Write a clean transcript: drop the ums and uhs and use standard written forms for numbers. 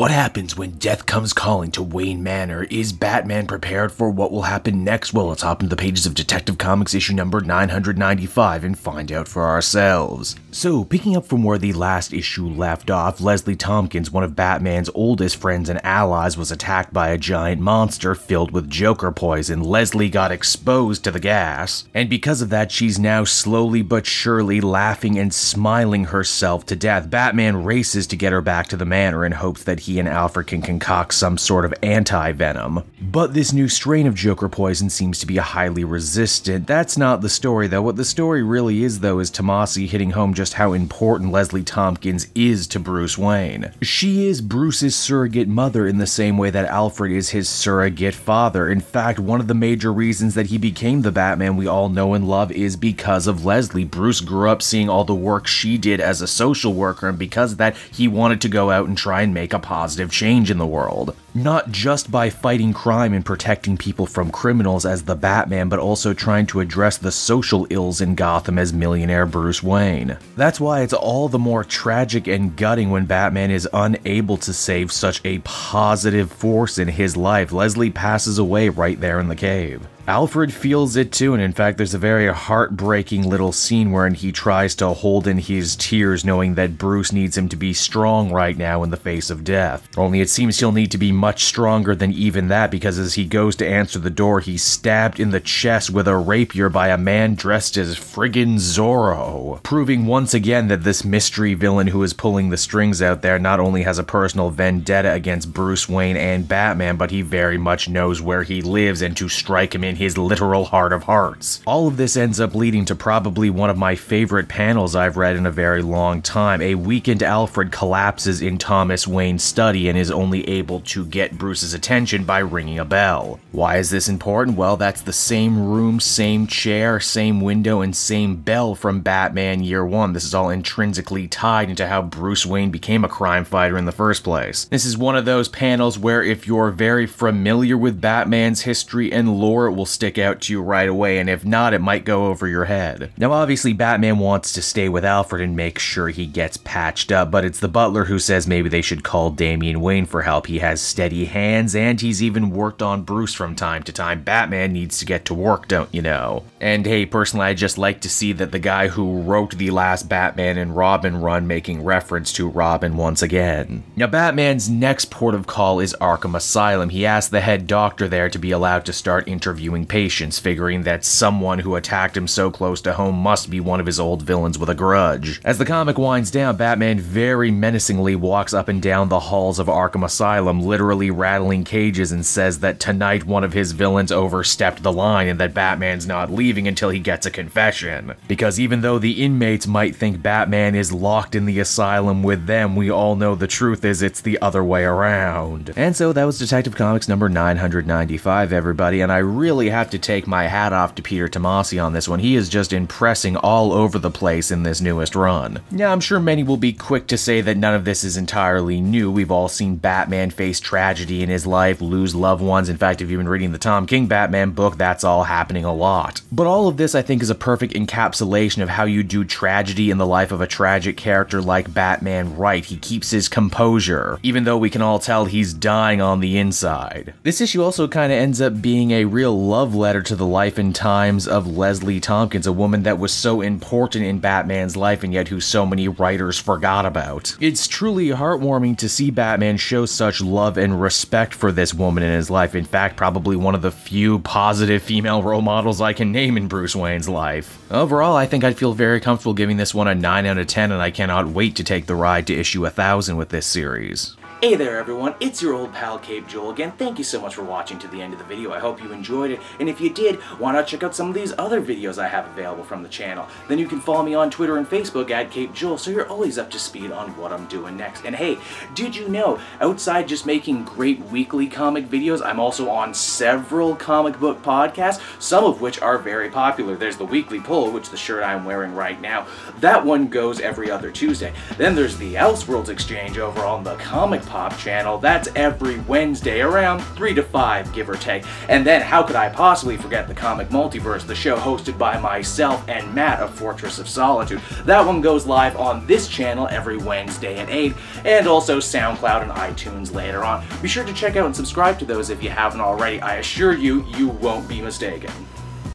What happens when death comes calling to Wayne Manor? Is Batman prepared for what will happen next? Well, let's hop into the pages of Detective Comics issue number 995 and find out for ourselves. So, picking up from where the last issue left off, Leslie Tompkins, one of Batman's oldest friends and allies, was attacked by a giant monster filled with Joker poison. Leslie got exposed to the gas, and because of that, she's now slowly but surely laughing and smiling herself to death. Batman races to get her back to the manor in hopes that he and Alfred can concoct some sort of anti-venom. But this new strain of Joker poison seems to be highly resistant. That's not the story though. What the story really is though is Tomasi hitting home just how important Leslie Tompkins is to Bruce Wayne. She is Bruce's surrogate mother in the same way that Alfred is his surrogate father. In fact, one of the major reasons that he became the Batman we all know and love is because of Leslie. Bruce grew up seeing all the work she did as a social worker, and because of that, he wanted to go out and try and make a positive change in the world. Not just by fighting crime and protecting people from criminals as the Batman, but also trying to address the social ills in Gotham as millionaire Bruce Wayne. That's why it's all the more tragic and gutting when Batman is unable to save such a positive force in his life. Leslie passes away right there in the cave. Alfred feels it too, and in fact there's a very heartbreaking little scene wherein he tries to hold in his tears knowing that Bruce needs him to be strong right now in the face of death. Only it seems he'll need to be much stronger than even that, because as he goes to answer the door, he's stabbed in the chest with a rapier by a man dressed as friggin' Zorro, proving once again that this mystery villain who is pulling the strings out there not only has a personal vendetta against Bruce Wayne and Batman, but he very much knows where he lives and to strike him in his literal heart of hearts. All of this ends up leading to probably one of my favorite panels I've read in a very long time. A weakened Alfred collapses in Thomas Wayne's study and is only able to get Bruce's attention by ringing a bell. Why is this important? Well, that's the same room, same chair, same window, and same bell from Batman Year One. This is all intrinsically tied into how Bruce Wayne became a crime fighter in the first place. This is one of those panels where if you're very familiar with Batman's history and lore, it will stick out to you right away, and if not, it might go over your head. Now obviously Batman wants to stay with Alfred and make sure he gets patched up, but it's the butler who says maybe they should call Damian Wayne for help. He has steady hands, and he's even worked on Bruce from time to time. Batman needs to get to work, don't you know? And hey, personally, I'd just like to see that the guy who wrote the last Batman and Robin run making reference to Robin once again. Now Batman's next port of call is Arkham Asylum. He asks the head doctor there to be allowed to start interviewing patients, figuring that someone who attacked him so close to home must be one of his old villains with a grudge. As the comic winds down, Batman very menacingly walks up and down the halls of Arkham Asylum, literally rattling cages, and says that tonight one of his villains overstepped the line and that Batman's not leaving until he gets a confession. Because even though the inmates might think Batman is locked in the asylum with them, we all know the truth is it's the other way around. And so that was Detective Comics number 995, everybody, and I really have to take my hat off to Peter Tomasi on this one. He is just impressing all over the place in this newest run. Now, I'm sure many will be quick to say that none of this is entirely new. We've all seen Batman face tragedy in his life, lose loved ones. In fact, if you've been reading the Tom King Batman book, that's all happening a lot. But all of this, I think, is a perfect encapsulation of how you do tragedy in the life of a tragic character like Batman right. He keeps his composure, even though we can all tell he's dying on the inside. This issue also kind of ends up being a real love letter to the life and times of Leslie Tompkins, a woman that was so important in Batman's life and yet who so many writers forgot about. It's truly heartwarming to see Batman show such love and respect for this woman in his life. In fact, probably one of the few positive female role models I can name in Bruce Wayne's life. Overall, I think I'd feel very comfortable giving this one a 9 out of 10, and I cannot wait to take the ride to issue 1000 with this series. Hey there everyone, it's your old pal Cape Joel again. Thank you so much for watching to the end of the video. I hope you enjoyed it, and if you did, why not check out some of these other videos I have available from the channel. Then you can follow me on Twitter and Facebook at Cape Joel, so you're always up to speed on what I'm doing next. And hey, did you know, outside just making great weekly comic videos, I'm also on several comic book podcasts, some of which are very popular. There's the Weekly Pull, which the shirt I'm wearing right now. That one goes every other Tuesday. Then there's the Elseworlds Exchange over on the Comic Pop channel. That's every Wednesday around 3 to 5, give or take. And then how could I possibly forget the Comic Multiverse, the show hosted by myself and Matt of Fortress of Solitude. That one goes live on this channel every Wednesday at 8, and also SoundCloud and iTunes later on. Be sure to check out and subscribe to those if you haven't already. I assure you, you won't be mistaken.